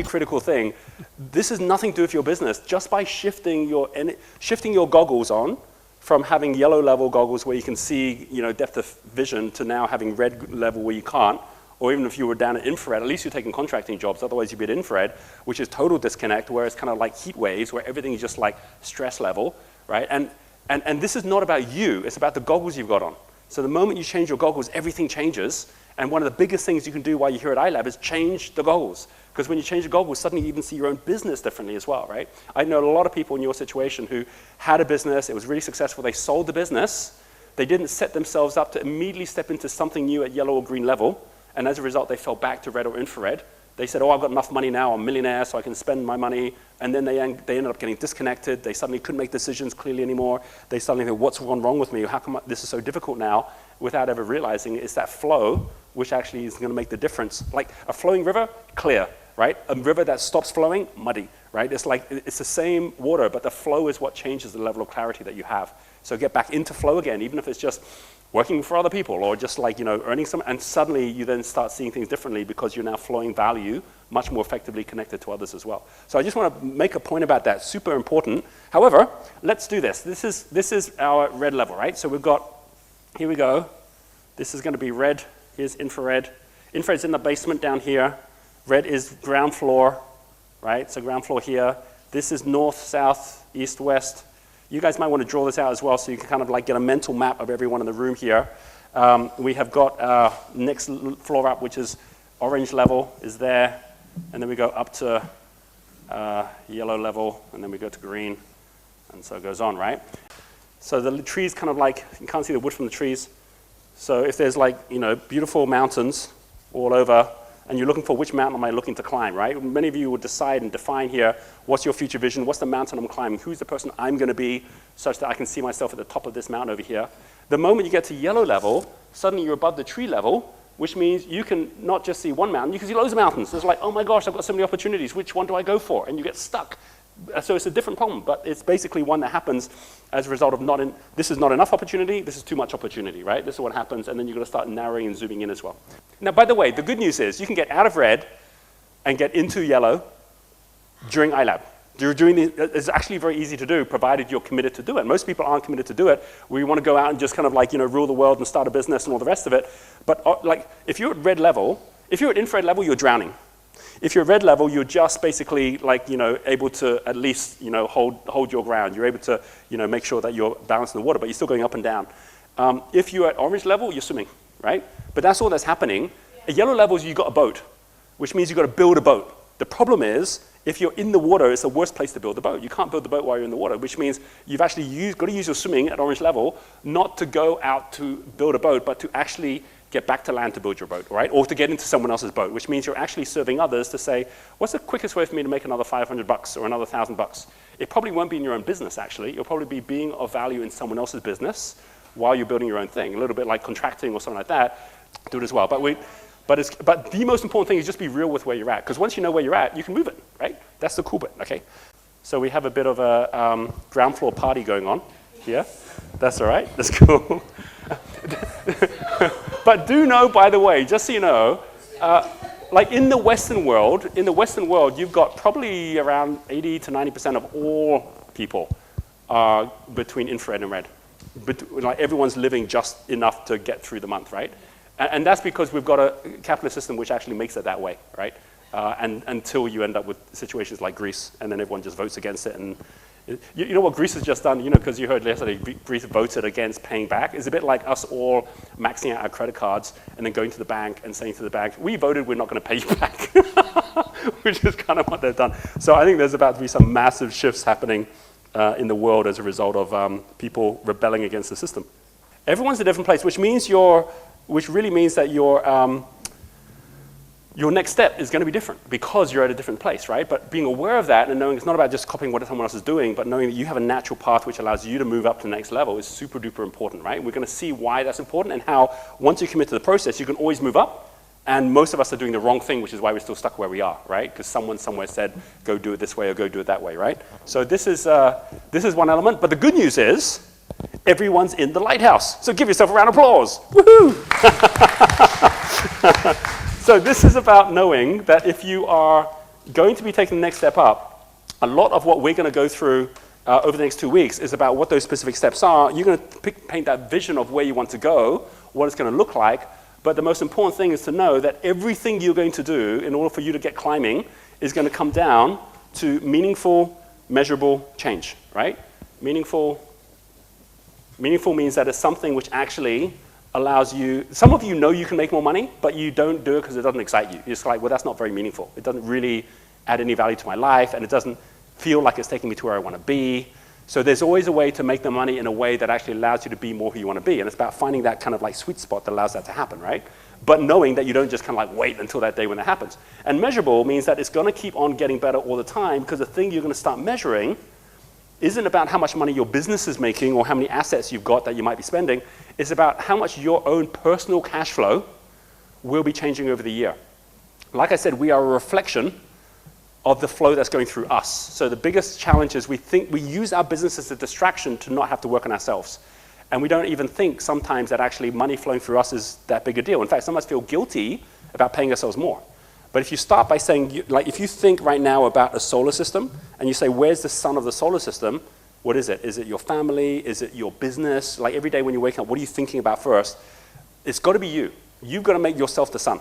critical thing. This is nothing to do with your business. Just by shifting your goggles on from having yellow level goggles where you can see, depth of vision to now having red level where you can't, or even if you were down at infrared, at least you're taking contracting jobs, otherwise you'd be at infrared, which is total disconnect, where it's kind of like heat waves, where everything is just like stress level, right? And this is not about you, it's about the goggles you've got on. So the moment you change your goggles, everything changes. And one of the biggest things you can do while you're here at iLAB is change the goggles. Because when you change the goggles, suddenly you even see your own business differently as well, right? I know a lot of people in your situation who had a business, it was really successful, they sold the business, they didn't set themselves up to immediately step into something new at yellow or green level, and as a result, they fell back to red or infrared. They said, oh, I've got enough money now, I'm a millionaire, so I can spend my money, and then they ended up getting disconnected, they suddenly couldn't make decisions clearly anymore, they suddenly think, what's gone wrong with me, how come this is so difficult now, without ever realizing it's that flow which actually is going to make the difference. Like a flowing river, clear, right? A river that stops flowing, muddy, right? It's like, it's the same water, but the flow is what changes the level of clarity that you have. So get back into flow again, even if it's just working for other people or just like, earning some, and suddenly you then start seeing things differently because you're now flowing value much more effectively connected to others as well. So I just want to make a point about that, super important. However, let's do this. This is our red level, right? So we've got, here we go. This is going to be red. Here's infrared. Infrared's in the basement down here. Red is ground floor, right? So ground floor here. This is north, south, east, west. You guys might want to draw this out as well so you can kind of like get a mental map of everyone in the room here. We have got next floor up, which is orange level, is there. And then we go up to yellow level, and then we go to green, and so it goes on, right? So the trees kind of like, you can't see the wood from the trees. So if there's like, beautiful mountains all over, and you're looking for which mountain am I looking to climb, right? Many of you would decide and define here, what's your future vision? What's the mountain I'm climbing? Who's the person I'm going to be such that I can see myself at the top of this mountain over here? The moment you get to yellow level, suddenly you're above the tree level, which means you can not just see one mountain, you can see loads of mountains. It's like, oh my gosh, I've got so many opportunities. Which one do I go for? And you get stuck. So it's a different problem, but it's basically one that happens as a result of this is not enough opportunity, this is too much opportunity, right? This is what happens, and then you've got to start narrowing and zooming in as well. Now, by the way, the good news is you can get out of red and get into yellow during iLAB. It's actually very easy to do, provided you're committed to do it. Most people aren't committed to do it. We want to go out and just kind of like, rule the world and start a business and all the rest of it. But like, if you're at red level, if you're at infrared level, you're drowning. If you're red level, you're just basically like, able to at least, hold your ground. You're able to, make sure that you're balanced in the water, but you're still going up and down. If you're at orange level, you're swimming, right? But that's all that's happening. At yellow levels, you've got a boat, which means you've got to build a boat. The problem is, if you're in the water, it's the worst place to build the boat. You can't build the boat while you're in the water, which means you've actually got to use your swimming at orange level, not to go out to build a boat, but to actually get back to land to build your boat, right? Or to get into someone else's boat, which means you're actually serving others to say, what's the quickest way for me to make another $500 or another $1,000? It probably won't be in your own business, actually. You'll probably be being of value in someone else's business while you're building your own thing. A little bit like contracting or something like that. Do it as well. But the most important thing is just be real with where you're at. Because once you know where you're at, you can move it, right? That's the cool bit, okay? So we have a bit of a ground floor party going on here. That's all right. That's cool. But do know, by the way, just so you know, like in the Western world, you've got probably around 80 to 90% of all people are between infrared and red. Like everyone's living just enough to get through the month, right? And that's because we've got a capitalist system which actually makes it that way, right? And until you end up with situations like Greece, and then everyone just votes against it. And you know what Greece has just done, because you heard yesterday, Greece voted against paying back. It's a bit like us all maxing out our credit cards and then going to the bank and saying to the bank, we voted, we're not going to pay you back, which is kind of what they've done. So I think there's about to be some massive shifts happening in the world as a result of people rebelling against the system. Everyone's in a different place, which really means that your next step is going to be different because you're at a different place, right? But being aware of that and knowing it's not about just copying what someone else is doing, but knowing that you have a natural path which allows you to move up to the next level is super duper important, right? We're going to see why that's important and how once you commit to the process, you can always move up. And most of us are doing the wrong thing, which is why we're still stuck where we are, right? Because someone somewhere said, go do it this way or go do it that way, right? So this is one element. But the good news is everyone's in the lighthouse. So give yourself a round of applause. Woohoo! So this is about knowing that if you are, going to be taking the next step up. A lot of what we're going to go through over the next 2 weeks is about what those specific steps are. You're going to paint that vision of where you want to go, what it's going to look like. But the most important thing is to know that everything you're going to do in order for you to get climbing is going to come down to meaningful, measurable change, right? Meaningful means that it's something which actually allows you, some of you know you can make more money, but you don't do it because it doesn't excite you. You're just like, well, that's not very meaningful. It doesn't really add any value to my life, and it doesn't feel like it's taking me to where I want to be. So there's always a way to make the money in a way that actually allows you to be more who you want to be. And it's about finding that kind of like sweet spot that allows that to happen, right? But knowing that you don't just kind of like wait until that day when it happens. And measurable means that it's going to keep on getting better all the time, because the thing you're going to start measuring isn't about how much money your business is making or how many assets you've got that you might be spending. It's about how much your own personal cash flow will be changing over the year. Like I said, we are a reflection of the flow that's going through us. So the biggest challenge is we use our business as a distraction to not have to work on ourselves. And we don't even think sometimes that actually money flowing through us is that big a deal. In fact, some of us feel guilty about paying ourselves more. But if you start by saying, like if you think right now about a solar system, and you say, where's the sun of the solar system? What is it? Is it your family? Is it your business? Like every day when you wake up, what are you thinking about first? It's got to be you. You've got to make yourself the sun.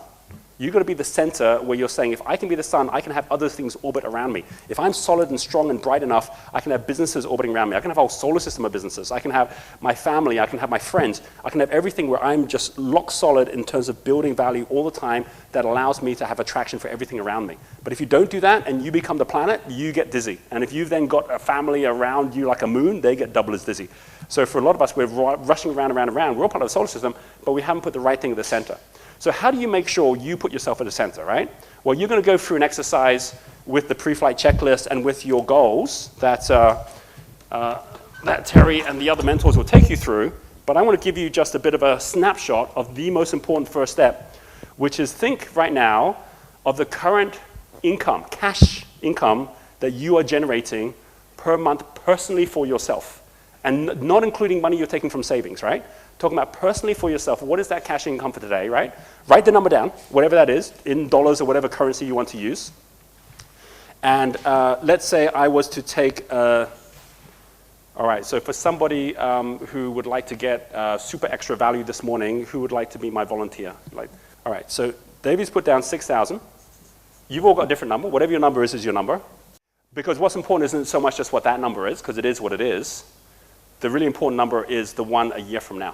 You've got to be the center where you're saying, if I can be the sun, I can have other things orbit around me. If I'm solid and strong and bright enough, I can have businesses orbiting around me. I can have a whole solar system of businesses. I can have my family. I can have my friends. I can have everything where I'm just lock solid in terms of building value all the time that allows me to have attraction for everything around me. But if you don't do that and you become the planet, you get dizzy. And if you've then got a family around you like a moon, they get double as dizzy. So for a lot of us, we're rushing around and around and around. We're all part of the solar system, but we haven't put the right thing at the center. So how do you make sure you put yourself at the center, right? Well, you're going to go through an exercise with the pre-flight checklist and with your goals that Terry and the other mentors will take you through. But I want to give you just a bit of a snapshot of the most important first step, which is think right now of the current income, cash income that you are generating per month personally for yourself. And not including money you're taking from savings, right? Talking about personally for yourself, what is that cash income for today, right? Write the number down, whatever that is, in dollars or whatever currency you want to use. And let's say I was to take, all right, so for somebody who would like to get super extra value this morning, who would like to be my volunteer? All right, so Davey's put down 6,000. You've all got a different number. Whatever your number is your number. Because what's important isn't so much just what that number is, because it is what it is. The really important number is the one a year from now.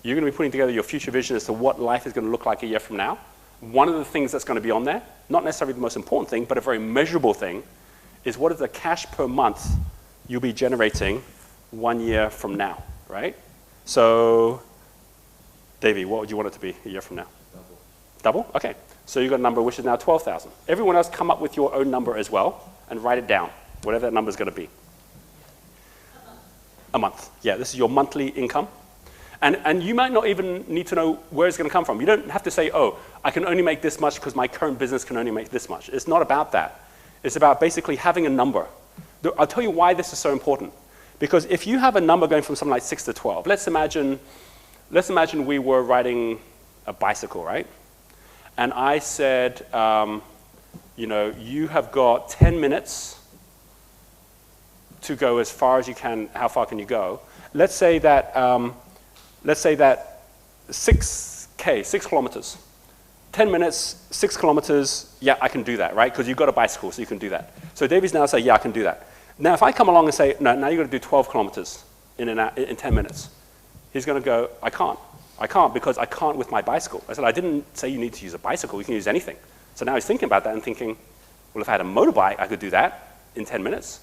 You're going to be putting together your future vision as to what life is going to look like a year from now. One of the things that's going to be on there, not necessarily the most important thing, but a very measurable thing, is what is the cash per month you'll be generating 1 year from now, right? So, Davey, what would you want it to be a year from now? Double? Okay. So you've got a number which is now 12,000. Everyone else come up with your own number as well and write it down, whatever that number is going to be. A month. Yeah, this is your monthly income. And you might not even need to know where it's going to come from. You don't have to say, oh, I can only make this much because my current business can only make this much. It's not about that. It's about basically having a number. I'll tell you why this is so important. Because if you have a number going from something like 6 to 12, let's imagine we were riding a bicycle, right? And I said, you have got 10 minutes to go as far as you can. How far can you go? Let's say that 6 kilometers. 10 minutes, 6 kilometers, yeah, I can do that, right? Because you've got a bicycle, so you can do that. So Davey's now saying, yeah, I can do that. Now, if I come along and say, no, now you've got to do 12 kilometers in 10 minutes, he's going to go, I can't. I can't because I can't with my bicycle. I said, I didn't say you need to use a bicycle. You can use anything. So now he's thinking about that and thinking, well, if I had a motorbike, I could do that in 10 minutes.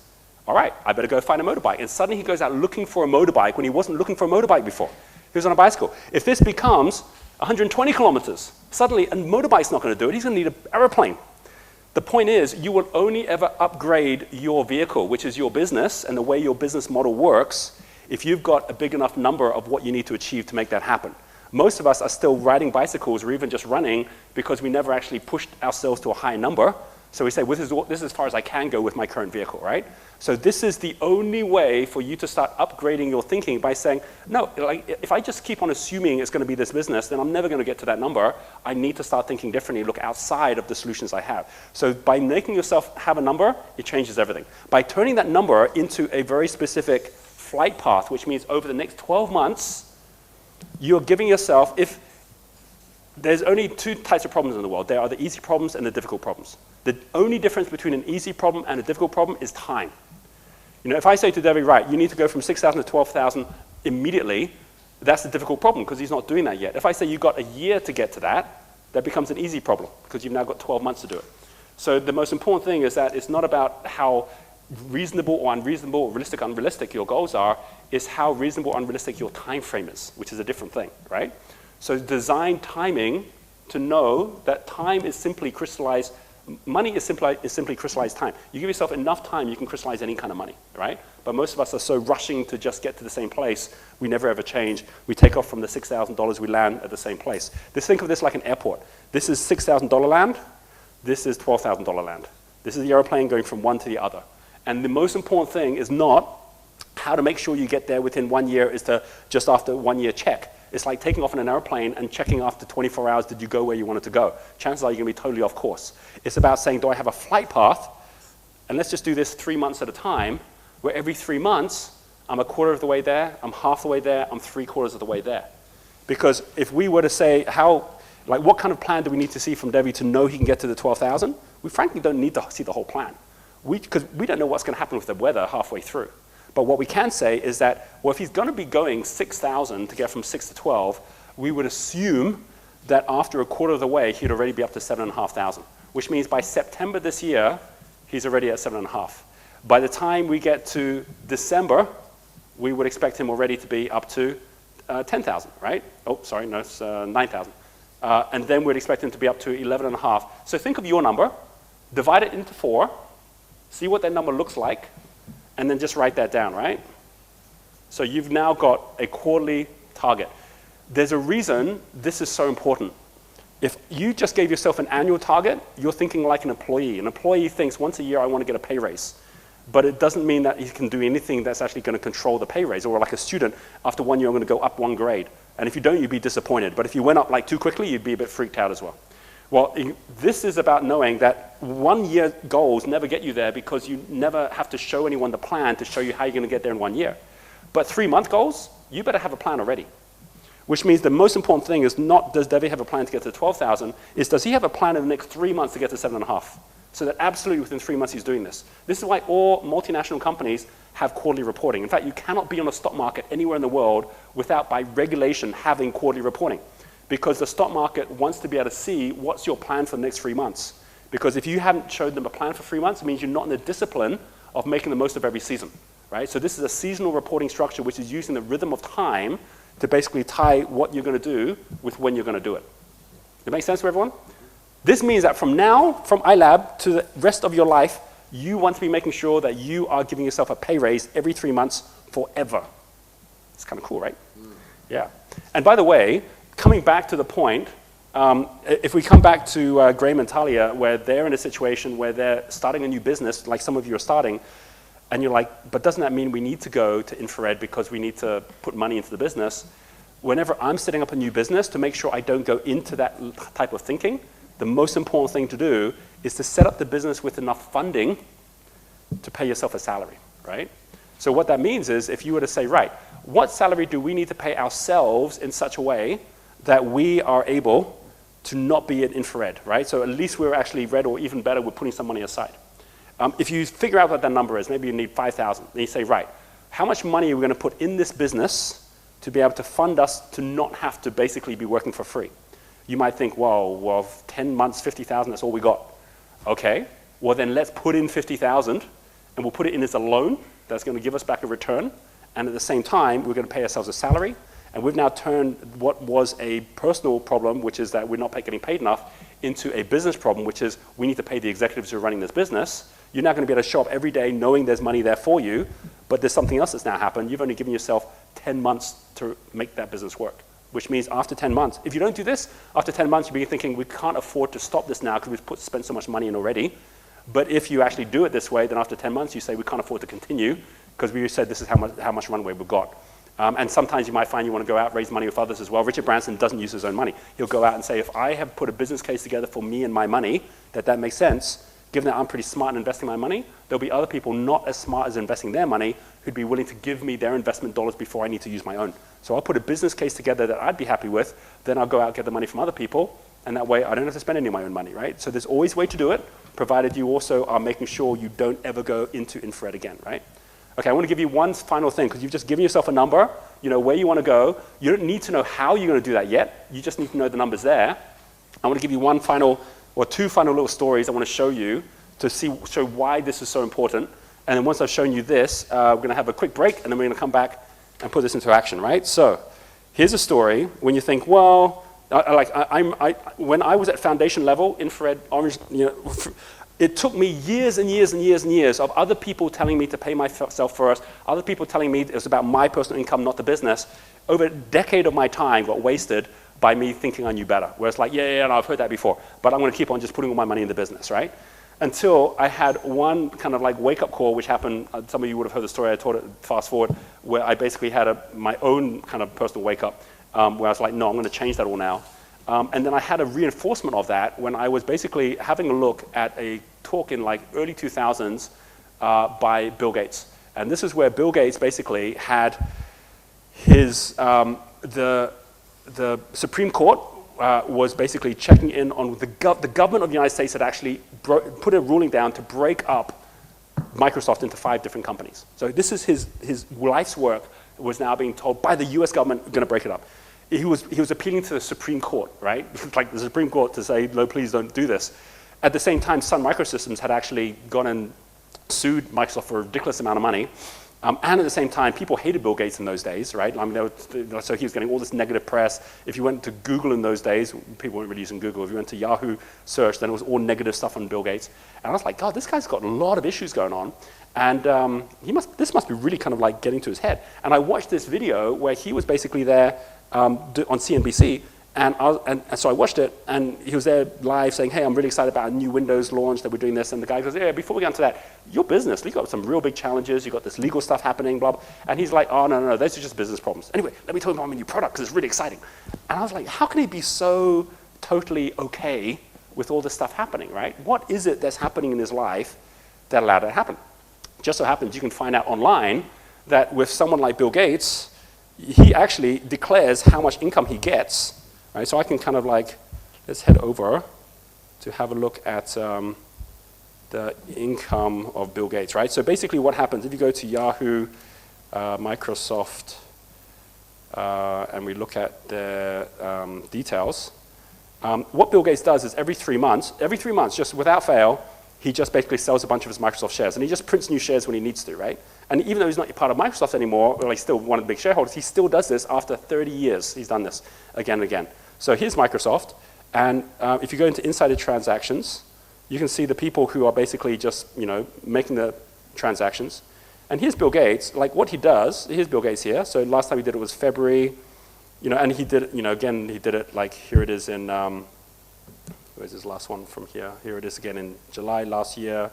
All right, I better go find a motorbike. And suddenly he goes out looking for a motorbike when he wasn't looking for a motorbike before. He was on a bicycle. If this becomes 120 kilometers, suddenly a motorbike's not going to do it. He's going to need an airplane. The point is, you will only ever upgrade your vehicle, which is your business and the way your business model works, if you've got a big enough number of what you need to achieve to make that happen. Most of us are still riding bicycles or even just running because we never actually pushed ourselves to a high number. So we say, well, this is as far as I can go with my current vehicle, right? So this is the only way for you to start upgrading your thinking by saying, no, like, if I just keep on assuming it's going to be this business, then I'm never going to get to that number. I need to start thinking differently, look outside of the solutions I have. So by making yourself have a number, it changes everything. By turning that number into a very specific flight path, which means over the next 12 months, you're giving yourself, if there's only two types of problems in the world. There are the easy problems and the difficult problems. The only difference between an easy problem and a difficult problem is time. You know, if I say to Debbie, right, you need to go from 6,000 to 12,000 immediately, that's a difficult problem because he's not doing that yet. If I say you've got a year to get to that, that becomes an easy problem because you've now got 12 months to do it. So the most important thing is that it's not about how reasonable or unreasonable, or realistic, unrealistic your goals are, it's how reasonable, unrealistic your time frame is, which is a different thing, right? So design timing to know that time is simply crystallized. Money is simply crystallized time. You give yourself enough time, you can crystallize any kind of money, right? But most of us are so rushing to just get to the same place, we never ever change. We take off from the $6,000, we land at the same place. Think of this like an airport. This is $6,000 land, this is $12,000 land. This is the airplane going from one to the other. And the most important thing is not how to make sure you get there within 1 year is to just after 1 year check. It's like taking off in an airplane and checking after 24 hours, did you go where you wanted to go? Chances are you're going to be totally off course. It's about saying, do I have a flight path? And let's just do this 3 months at a time, where every 3 months, I'm a quarter of the way there, I'm half the way there, I'm 3/4 of the way there. Because if we were to say, what kind of plan do we need to see from Debbie to know he can get to the 12,000? We frankly don't need to see the whole plan. Because we don't know what's going to happen with the weather halfway through. But what we can say is that, well, if he's going to be going 6,000 to get from 6 to 12, we would assume that after a quarter of the way, he'd already be up to 7,500, which means by September this year, he's already at 7,500. By the time we get to December, we would expect him already to be up to 10,000, right? Oh, sorry, no, it's 9,000. And then we'd expect him to be up to 11,500. So think of your number, divide it into 4, see what that number looks like, and then just write that down, right? So you've now got a quarterly target. There's a reason this is so important. If you just gave yourself an annual target, you're thinking like an employee. An employee thinks once a year I want to get a pay raise. But it doesn't mean that he can do anything that's actually going to control the pay raise. Or like a student, after 1 year I'm going to go up 1 grade. And if you don't, you'd be disappointed. But if you went up like too quickly, you'd be a bit freaked out as well. Well, this is about knowing that 1 year goals never get you there because you never have to show anyone the plan to show you how you're going to get there in 1 year. But 3-month goals, you better have a plan already. Which means the most important thing is not does Debbie have a plan to get to 12,000, is does he have a plan in the next 3 months to get to 7,500? So that absolutely within 3 months he's doing this. This is why all multinational companies have quarterly reporting. In fact, you cannot be on a stock market anywhere in the world without, by regulation, having quarterly reporting. Because the stock market wants to be able to see what's your plan for the next 3 months. Because if you haven't showed them a plan for 3 months, it means you're not in the discipline of making the most of every season, right? So this is a seasonal reporting structure which is using the rhythm of time to basically tie what you're going to do with when you're going to do it. Does it make sense for everyone? This means that from now, from iLAB to the rest of your life, you want to be making sure that you are giving yourself a pay raise every 3 months forever. It's kind of cool, right? Yeah. And by the way, coming back to the point, if we come back to Graham and Talia, where they're in a situation where they're starting a new business, like some of you are starting, and you're like, but doesn't that mean we need to go to infrared because we need to put money into the business? Whenever I'm setting up a new business, to make sure I don't go into that type of thinking, the most important thing to do is to set up the business with enough funding to pay yourself a salary, right? So what that means is if you were to say, right, what salary do we need to pay ourselves in such a way that we are able to not be at infrared, right? So at least we're actually red, or even better, we're putting some money aside. If you figure out what that number is, maybe you need 5,000, and you say, right, how much money are we going to put in this business to be able to fund us to not have to basically be working for free? You might think, well, 10 months, 50,000, that's all we got. Okay, well then let's put in 50,000, and we'll put it in as a loan that's going to give us back a return, and at the same time, we're going to pay ourselves a salary, and we've now turned what was a personal problem, which is that we're not getting paid enough, into a business problem, which is we need to pay the executives who are running this business. You're now going to be able to show up every day knowing there's money there for you, but there's something else that's now happened. You've only given yourself 10 months to make that business work, which means after 10 months, if you don't do this, after 10 months, you'll be thinking, we can't afford to stop this now because we've spent so much money in already. But if you actually do it this way, then after 10 months, you say, we can't afford to continue because we said this is how much runway we've got. And sometimes you might find you want to go out, raise money with others as well. Richard Branson doesn't use his own money. He'll go out and say, if I have put a business case together for me and my money, that makes sense, given that I'm pretty smart in investing my money, there'll be other people not as smart as investing their money who'd be willing to give me their investment dollars before I need to use my own. So I'll put a business case together that I'd be happy with, then I'll go out and get the money from other people, and that way I don't have to spend any of my own money, right? So there's always a way to do it, provided you also are making sure you don't ever go into infrared again, right? Okay, I want to give you one final thing, because you've just given yourself a number, you know where you want to go. You don't need to know how you're going to do that yet. You just need to know the numbers there. I want to give you one final, or two final little stories I want to show you to show why this is so important. And then once I've shown you this, we're going to have a quick break, and then we're going to come back and put this into action, right? So here's a story when you think, well, when I was at foundation level, infrared, orange, you know, it took me years and years and years and years of other people telling me to pay myself first, other people telling me it was about my personal income, not the business. Over a decade of my time got wasted by me thinking I knew better. Where it's like, yeah, no, I've heard that before, but I'm going to keep on just putting all my money in the business, right? Until I had one kind of like wake-up call, which happened, some of you would have heard the story, I told it fast forward, where I basically had my own kind of personal wake-up, where I was like, no, I'm going to change that all now. And then I had a reinforcement of that when I was basically having a look at a talk in like early 2000s by Bill Gates. And this is where Bill Gates basically had his, the Supreme Court was basically checking in on the government of the United States had actually put a ruling down to break up Microsoft into 5 different companies. So this is his life's work was now being told by the US government, going to break it up. He was appealing to the Supreme Court, right? Like the Supreme Court to say, no, please don't do this. At the same time, Sun Microsystems had actually gone and sued Microsoft for a ridiculous amount of money. And at the same time, people hated Bill Gates in those days, right? I mean, so he was getting all this negative press. If you went to Google in those days, people weren't really using Google. If you went to Yahoo search, then it was all negative stuff on Bill Gates. And I was like, God, this guy's got a lot of issues going on. And this must be really kind of like getting to his head. And I watched this video where he was basically there on CNBC, and so I watched it, and he was there live saying, hey, I'm really excited about a new Windows launch that we're doing this, and the guy goes, yeah, before we get into that, your business, you've got some real big challenges, you've got this legal stuff happening, blah, blah, and he's like, oh, no, those are just business problems. Anyway, let me tell you about my new product, because it's really exciting. And I was like, how can he be so totally okay with all this stuff happening, right? What is it that's happening in his life that allowed it to happen? Just so happens you can find out online that with someone like Bill Gates, he actually declares how much income he gets, right? So I can kind of like, let's head over to have a look at the income of Bill Gates, right? So basically what happens, if you go to Yahoo, Microsoft, and we look at the details, what Bill Gates does is every 3 months, just without fail, he just basically sells a bunch of his Microsoft shares, and he just prints new shares when he needs to, right? And even though he's not part of Microsoft anymore, or like still one of the big shareholders, he still does this after 30 years. He's done this again and again. So here's Microsoft, and if you go into insider transactions, you can see the people who are basically just, making the transactions. And here's Bill Gates. Like what he does, here's Bill Gates here. So last time he did it was February, and he did it, again, he did it like here it is in, where's his last one from here? Here it is again in July last year.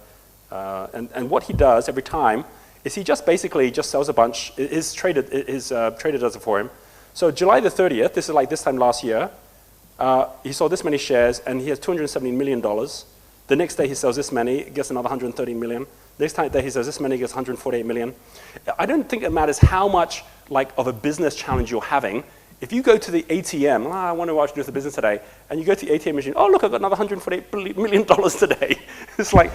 And what he does every time is he just basically just sells a bunch. His trader does it for him. So July the 30th, this is like this time last year, he sold this many shares and he has $270 million. The next day he sells this many, gets another 130 million. Next day he sells this many, gets 148 million. I don't think it matters how much of a business challenge you're having. If you go to the ATM, I wonder what I should do with the business today, and you go to the ATM machine, oh look, I've got another $148 million today. It's like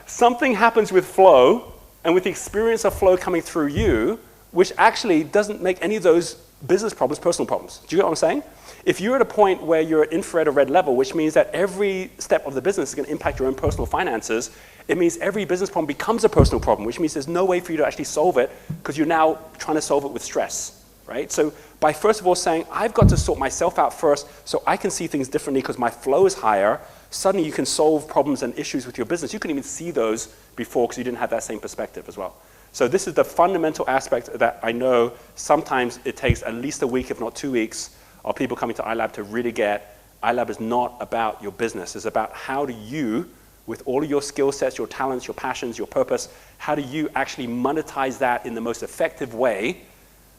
something happens with flow, and with the experience of flow coming through you, which actually doesn't make any of those business problems personal problems. Do you get what I'm saying? If you're at a point where you're at infrared or red level, which means that every step of the business is going to impact your own personal finances, it means every business problem becomes a personal problem, which means there's no way for you to actually solve it because you're now trying to solve it with stress, right? So by first of all saying, I've got to sort myself out first so I can see things differently because my flow is higher, suddenly you can solve problems and issues with your business. You couldn't even see those before because you didn't have that same perspective as well. So this is the fundamental aspect that I know sometimes it takes at least a week, if not 2 weeks, of people coming to iLAB to really get. iLAB is not about your business. It's about how do you with all of your skill sets, your talents, your passions, your purpose, how do you actually monetize that in the most effective way?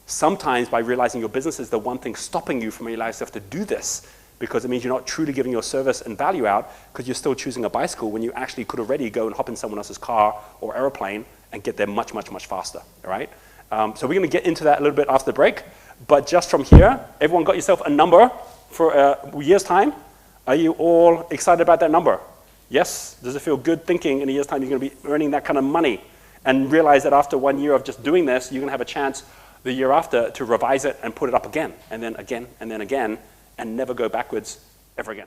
Sometimes by realizing your business is the one thing stopping you from allowing yourself to do this, because it means you're not truly giving your service and value out because you're still choosing a bicycle when you actually could already go and hop in someone else's car or airplane and get there much, much, much faster, all right? So we're gonna get into that a little bit after the break, but just from here, everyone got yourself a number for a year's time? Are you all excited about that number? Yes? Does it feel good thinking in a year's time you're gonna be earning that kind of money and realize that after 1 year of just doing this, you're gonna have a chance the year after to revise it and put it up again, and then again, and then again, and never go backwards ever again.